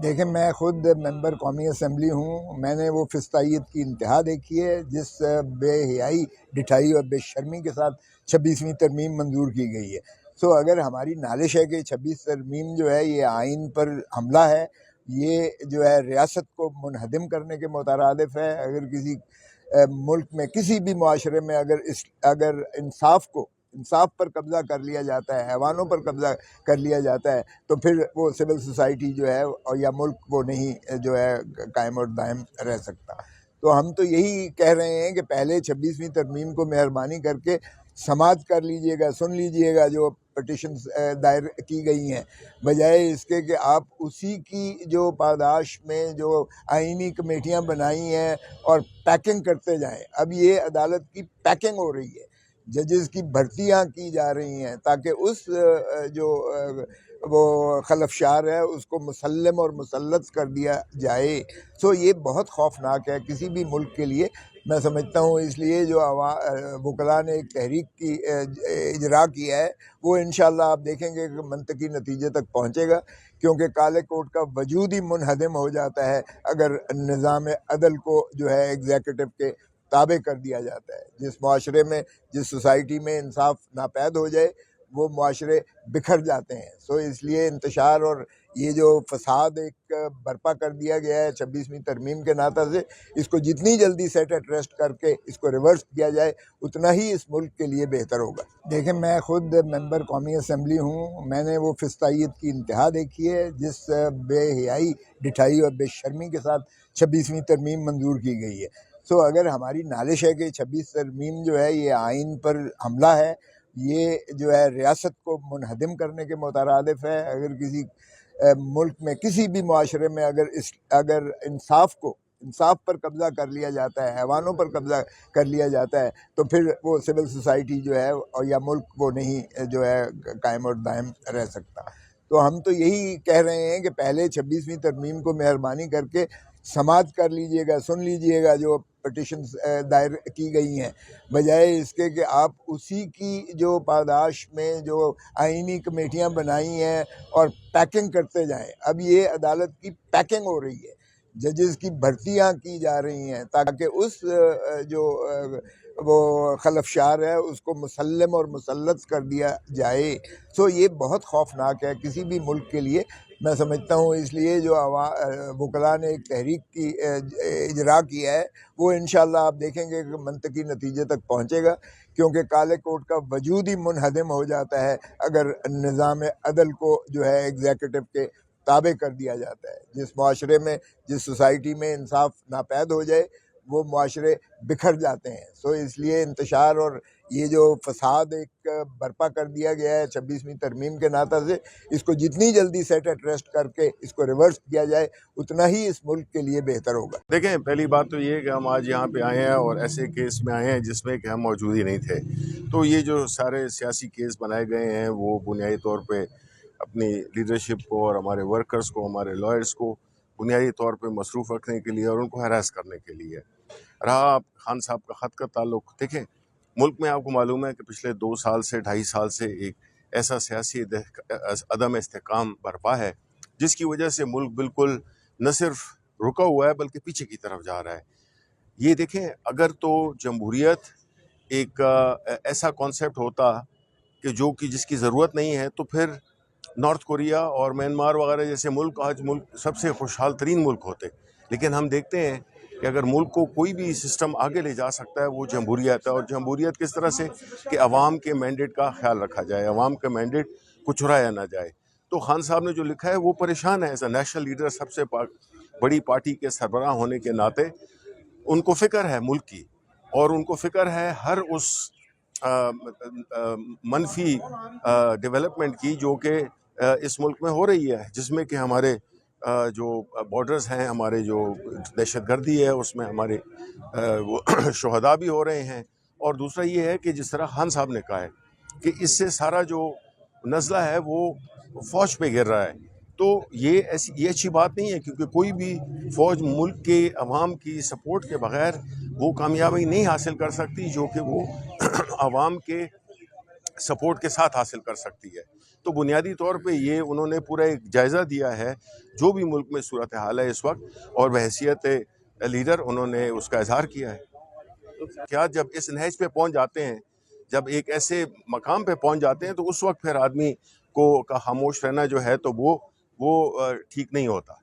دیکھیں، میں خود ممبر قومی اسمبلی ہوں. میں نے وہ فسطائیت کی انتہا دیکھی ہے جس بے حیائی، ڈٹھائی اور بے شرمی کے ساتھ 26ویں ترمیم منظور کی گئی ہے. اگر ہماری نالش ہے کہ 26 ترمیم جو ہے یہ آئین پر حملہ ہے، یہ جو ہے ریاست کو منہدم کرنے کے مترادف ہے. اگر کسی ملک میں کسی بھی معاشرے میں اگر انصاف پر قبضہ کر لیا جاتا ہے، حیوانوں پر قبضہ کر لیا جاتا ہے، تو پھر وہ سول سوسائٹی جو ہے اور یا ملک وہ نہیں جو ہے قائم اور دائم رہ سکتا. تو ہم تو یہی کہہ رہے ہیں کہ پہلے 26ویں ترمیم کو مہربانی کر کے سماعت کر لیجئے گا، سن لیجئے گا جو پٹیشنز دائر کی گئی ہیں، بجائے اس کے کہ آپ اسی کی جو پاداش میں جو آئینی کمیٹیاں بنائی ہیں اور پیکنگ کرتے جائیں. اب یہ عدالت کی پیکنگ ہو رہی ہے، ججز کی بھرتیاں کی جا رہی ہیں تاکہ اس جو وہ خلفشار ہے اس کو مسلم اور مسلط کر دیا جائے. یہ بہت خوفناک ہے کسی بھی ملک کے لیے، میں سمجھتا ہوں. اس لیے جو وکلاء نے ایک تحریک کی اجرا کیا ہے، وہ انشاءاللہ آپ دیکھیں گے کہ منطقی نتیجے تک پہنچے گا، کیونکہ کالے کوٹ کا وجود ہی منہدم ہو جاتا ہے اگر نظام عدل کو جو ہے ایگزیکٹو کے تابع کر دیا جاتا ہے. جس معاشرے میں، جس سوسائٹی میں انصاف ناپید ہو جائے، وہ معاشرے بکھر جاتے ہیں. اس لیے انتشار اور یہ جو فساد ایک برپا کر دیا گیا ہے 26ویں ترمیم کے ناطہ سے، اس کو جتنی جلدی سیٹ ایٹ ریسٹ کر کے اس کو ریورس کیا جائے اتنا ہی اس ملک کے لیے بہتر ہوگا. دیکھیں، میں خود ممبر قومی اسمبلی ہوں. میں نے وہ فسطائیت کی انتہا دیکھی ہے جس بے حیائی، ڈٹھائی اور بے شرمی کے ساتھ 26ویں ترمیم منظور کی گئی ہے. اگر ہماری نالش ہے کہ 26 ترمیم جو ہے یہ آئین پر حملہ ہے، یہ جو ہے ریاست کو منہدم کرنے کے مترادف ہے. اگر کسی ملک میں کسی بھی معاشرے میں اگر انصاف پر قبضہ کر لیا جاتا ہے، حیوانوں پر قبضہ کر لیا جاتا ہے، تو پھر وہ سول سوسائٹی جو ہے اور یا ملک وہ نہیں جو ہے قائم اور دائم رہ سکتا. ہم تو یہی کہہ رہے ہیں کہ پہلے 26ویں ترمیم کو مہربانی کر کے سماعت کر لیجئے گا، سن لیجئے گا جو پٹیشنز دائر کی گئی ہیں، بجائے اس کے کہ آپ اسی کی جو پاداش میں جو آئینی کمیٹیاں بنائی ہیں اور پیکنگ کرتے جائیں. اب یہ عدالت کی پیکنگ ہو رہی ہے، ججز کی بھرتیاں کی جا رہی ہیں تاکہ اس جو وہ خلفشار ہے اس کو مسلم اور مسلط کر دیا جائے. یہ بہت خوفناک ہے کسی بھی ملک کے لیے، میں سمجھتا ہوں. اس لیے جو وکلاء نے ایک تحریک کی اجرا کیا ہے، وہ انشاءاللہ آپ دیکھیں گے کہ منطقی نتیجے تک پہنچے گا، کیونکہ کالے کوٹ کا وجود ہی منہدم ہو جاتا ہے اگر نظام عدل کو جو ہے ایگزیکٹو کے تابع کر دیا جاتا ہے. جس معاشرے میں، جس سوسائٹی میں انصاف ناپید ہو جائے، وہ معاشرے بکھر جاتے ہیں. اس لیے انتشار اور یہ جو فساد ایک برپا کر دیا گیا ہے 26ویں ترمیم کے ناطہ سے، اس کو جتنی جلدی سیٹ ایٹ ریسٹ کر کے اس کو ریورس کیا جائے اتنا ہی اس ملک کے لیے بہتر ہوگا. دیکھیں، پہلی بات تو یہ ہے کہ ہم آج یہاں پہ آئے ہیں اور ایسے کیس میں آئے ہیں جس میں کہ ہم موجود ہی نہیں تھے. تو یہ جو سارے سیاسی کیس بنائے گئے ہیں وہ بنیادی طور پہ اپنی لیڈرشپ کو اور ہمارے ورکرز کو، ہمارے لائرز کو بنیادی طور پہ مصروف رکھنے کے لیے اور ان کو ہراس کرنے کے لیے. رہا خان صاحب کا خط کا تعلق، دیکھیں ملک میں آپ کو معلوم ہے کہ پچھلے 2 سال سے 2.5 سال سے ایک ایسا سیاسی عدم استحکام برپا ہے جس کی وجہ سے ملک بالکل نہ صرف رکا ہوا ہے بلکہ پیچھے کی طرف جا رہا ہے. یہ دیکھیں، اگر تو جمہوریت ایک ایسا کانسیپٹ ہوتا کہ جس کی ضرورت نہیں ہے، تو پھر نارتھ کوریا اور میانمار وغیرہ جیسے ملک آج سب سے خوشحال ترین ملک ہوتے. لیکن ہم دیکھتے ہیں کہ اگر ملک کو کوئی بھی سسٹم آگے لے جا سکتا ہے وہ جمہوریت ہے. اور جمہوریت کس طرح سے کہ عوام کے مینڈیٹ کا خیال رکھا جائے، عوام کا مینڈیٹ کو چرایا نہ جائے. تو خان صاحب نے جو لکھا ہے وہ پریشان ہے. ایز اے نیشنل لیڈر، سب سے بڑی پارٹی کے سربراہ ہونے کے ناطے ان کو فکر ہے ملک کی، اور ان کو فکر ہے ہر اس منفی ڈیولپمنٹ کی جو کہ اس ملک میں ہو رہی ہے، جس میں کہ ہمارے جو بارڈرز ہیں، ہمارے جو دہشت گردی ہے، اس میں ہمارے شہداء بھی ہو رہے ہیں. اور دوسرا یہ ہے کہ جس طرح خان صاحب نے کہا ہے کہ اس سے سارا جو نزلہ ہے وہ فوج پہ گر رہا ہے. تو یہ اچھی بات نہیں ہے، کیونکہ کوئی بھی فوج ملک کے عوام کی سپورٹ کے بغیر وہ کامیابی نہیں حاصل کر سکتی جو کہ وہ عوام کے سپورٹ کے ساتھ حاصل کر سکتی ہے. تو بنیادی طور پہ یہ انہوں نے پورا ایک جائزہ دیا ہے جو بھی ملک میں صورتحال ہے اس وقت، اور بحیثیت لیڈر انہوں نے اس کا اظہار کیا ہے. کیا جب اس نہج پہ پہنچ جاتے ہیں، جب ایک ایسے مقام پہ پہنچ جاتے ہیں، تو اس وقت پھر آدمی کو کا خاموش رہنا جو ہے تو وہ ٹھیک نہیں ہوتا.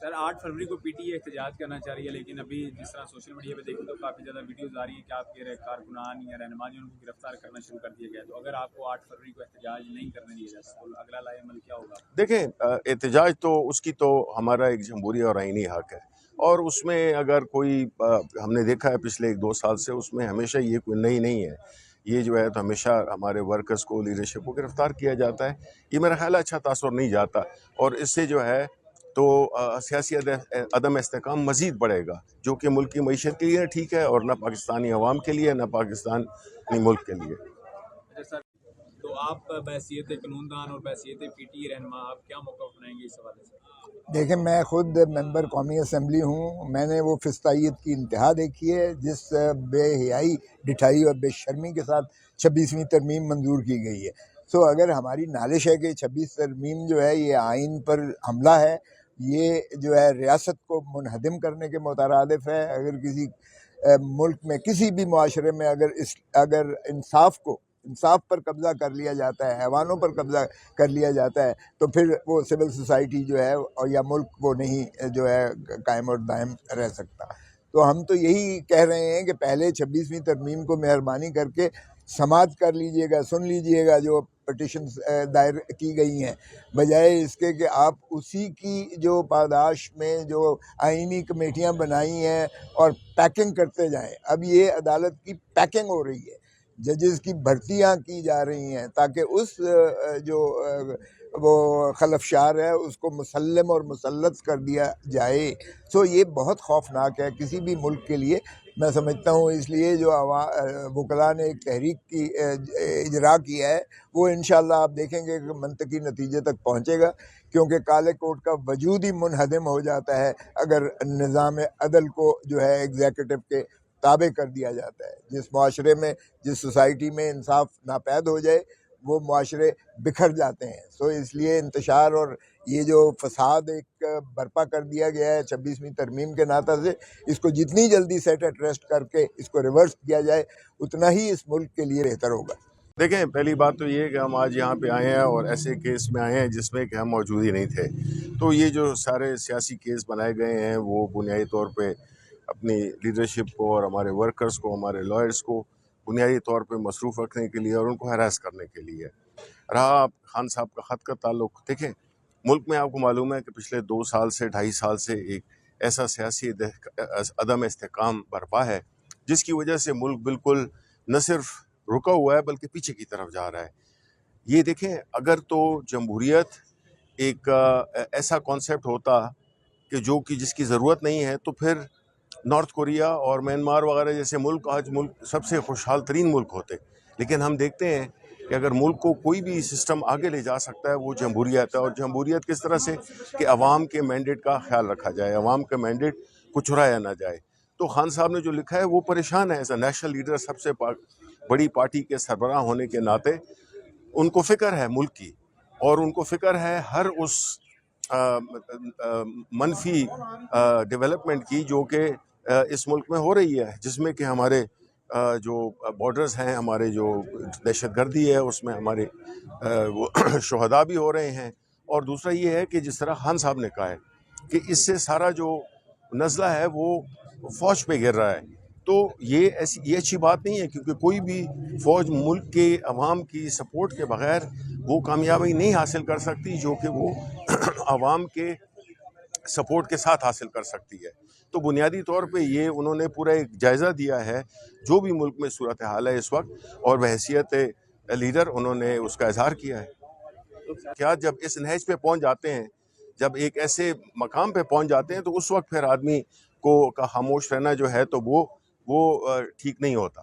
سر 8 فروری کو پی ٹی اے احتجاج کرنا چاہ رہی ہے، لیکن ابھی جس طرح سوشل میڈیا پہ دیکھیں تو کافی زیادہ ویڈیوز آ رہی ہیں کہ آپ کے کارکنان یا رہنما جو ان کو گرفتار کرنا شروع کر دیا گیا. تو اگر آپ کو 8 فروری کو احتجاج نہیں کرنے دیا جاتا تو اگلا لائحہ عمل کیا ہوگا؟ دیکھیں، احتجاج تو اس کی تو ہمارا ایک جمہوری اور آئینی حق ہے، اور اس میں اگر کوئی ہم نے دیکھا ہے پچھلے 1-2 سال سے، اس میں ہمیشہ یہ کوئی نئی نہیں ہے. یہ جو ہے تو ہمیشہ ہمارے ورکرز کو، لیڈرشپ کو گرفتار کیا جاتا ہے. یہ میرا خیال ہے اچھا تاثر نہیں جاتا، اور اس سے جو ہے تو سیاسی عدم استحکام مزید بڑھے گا، جو کہ ملک کی معیشت کے لیے ٹھیک ہے، اور نہ پاکستانی عوام کے لیے، نہ پاکستانی ملک کے لیے. اچھا سر، تو آپ بحیثیت قانون دان اور بحیثیت پی ٹی اے رہنما آپ کیا موقف اپنائیں گے اس حوالے سے؟ دیکھیں، میں خود ممبر قومی اسمبلی ہوں. میں نے وہ فسطائیت کی انتہا دیکھی ہے جس بے حیائی، ڈٹھائی اور بے شرمی کے ساتھ 26ویں ترمیم منظور کی گئی ہے. سو اگر ہماری نالش ہے کہ 26 ترمیم جو ہے یہ آئین پر حملہ ہے، یہ جو ہے ریاست کو منہدم کرنے کے مترادف ہے. اگر کسی ملک میں، کسی بھی معاشرے میں اگر انصاف پر قبضہ کر لیا جاتا ہے، حیوانوں پر قبضہ کر لیا جاتا ہے، تو پھر وہ سول سوسائٹی جو ہے یا ملک وہ نہیں جو ہے قائم اور دائم رہ سکتا. تو ہم تو یہی کہہ رہے ہیں کہ پہلے 26ویں ترمیم کو مہربانی کر کے سماعت کر لیجئے گا، سن لیجئے گا جو پٹیشنز دائر کی گئی ہیں، بجائے اس کے کہ آپ اسی کی جو پاداش میں جو آئینی کمیٹیاں بنائی ہیں اور پیکنگ کرتے جائیں. اب یہ عدالت کی پیکنگ ہو رہی ہے، ججز کی بھرتیاں کی جا رہی ہیں تاکہ اس جو وہ خلفشار ہے اس کو مسلم اور مسلط کر دیا جائے. سو یہ بہت خوفناک ہے کسی بھی ملک کے لیے، میں سمجھتا ہوں. اس لیے جو وکلاء نے ایک تحریک کی اجرا کیا ہے، وہ انشاءاللہ آپ دیکھیں گے کہ منطقی نتیجے تک پہنچے گا، کیونکہ کالے کوٹ کا وجود ہی منہدم ہو جاتا ہے اگر نظام عدل کو جو ہے ایگزیکٹو کے تابع کر دیا جاتا ہے. جس معاشرے میں، جس سوسائٹی میں انصاف ناپید ہو جائے، وہ معاشرے بکھر جاتے ہیں. سو اس لیے انتشار اور یہ جو فساد ایک برپا کر دیا گیا ہے 26ویں ترمیم کے ناطہ سے، اس کو جتنی جلدی سیٹ ایٹ ریسٹ کر کے اس کو ریورس کیا جائے اتنا ہی اس ملک کے لیے بہتر ہوگا. دیکھیں، پہلی بات تو یہ کہ ہم آج یہاں پہ آئے ہیں اور ایسے کیس میں آئے ہیں جس میں کہ ہم موجود ہی نہیں تھے. تو یہ جو سارے سیاسی کیس بنائے گئے ہیں وہ بنیادی طور پہ اپنی لیڈرشپ کو اور ہمارے ورکرز کو، ہمارے لائرز کو بنیادی طور پہ مصروف رکھنے کے لیے اور ان کو ہراس کرنے کے لیے. رہا خان صاحب کا خط کا تعلق، دیکھیں ملک میں آپ کو معلوم ہے کہ پچھلے 2 سال سے 2.5 سال سے ایک ایسا سیاسی عدم استحکام برپا ہے جس کی وجہ سے ملک بالکل نہ صرف رکا ہوا ہے بلکہ پیچھے کی طرف جا رہا ہے. یہ دیکھیں، اگر تو جمہوریت ایک ایسا کانسیپٹ ہوتا کہ جس کی ضرورت نہیں ہے، تو پھر نارتھ کوریا اور میانمار وغیرہ جیسے ملک آج سب سے خوشحال ترین ملک ہوتے. لیکن ہم دیکھتے ہیں کہ اگر ملک کو کوئی بھی سسٹم آگے لے جا سکتا ہے وہ جمہوریت ہے. اور جمہوریت کس طرح سے کہ عوام کے مینڈیٹ کا خیال رکھا جائے، عوام کا مینڈیٹ کو چرایا نہ جائے. تو خان صاحب نے جو لکھا ہے وہ پریشان ہے. ایز اے نیشنل لیڈر، سب سے بڑی پارٹی کے سربراہ ہونے کے ناطے ان کو فکر ہے ملک کی، اور ان کو فکر ہے ہر اس منفی ڈیولپمنٹ کی جو کہ اس ملک میں ہو رہی ہے، جس میں کہ ہمارے جو بارڈرز ہیں، ہمارے جو دہشت گردی ہے اس میں ہمارے شہداء بھی ہو رہے ہیں. اور دوسرا یہ ہے کہ جس طرح خان صاحب نے کہا ہے کہ اس سے سارا جو نزلہ ہے وہ فوج پہ گر رہا ہے. تو یہ اچھی بات نہیں ہے، کیونکہ کوئی بھی فوج ملک کے عوام کی سپورٹ کے بغیر وہ کامیابی نہیں حاصل کر سکتی جو کہ وہ عوام کے سپورٹ کے ساتھ حاصل کر سکتی ہے. تو بنیادی طور پہ یہ انہوں نے پورا ایک جائزہ دیا ہے جو بھی ملک میں صورتحال ہے اس وقت، اور بحیثیت لیڈر انہوں نے اس کا اظہار کیا ہے. کیا جب اس نہج پہ پہنچ جاتے ہیں، جب ایک ایسے مقام پہ پہنچ جاتے ہیں، تو اس وقت پھر آدمی کا خاموش رہنا جو ہے تو وہ ٹھیک نہیں ہوتا.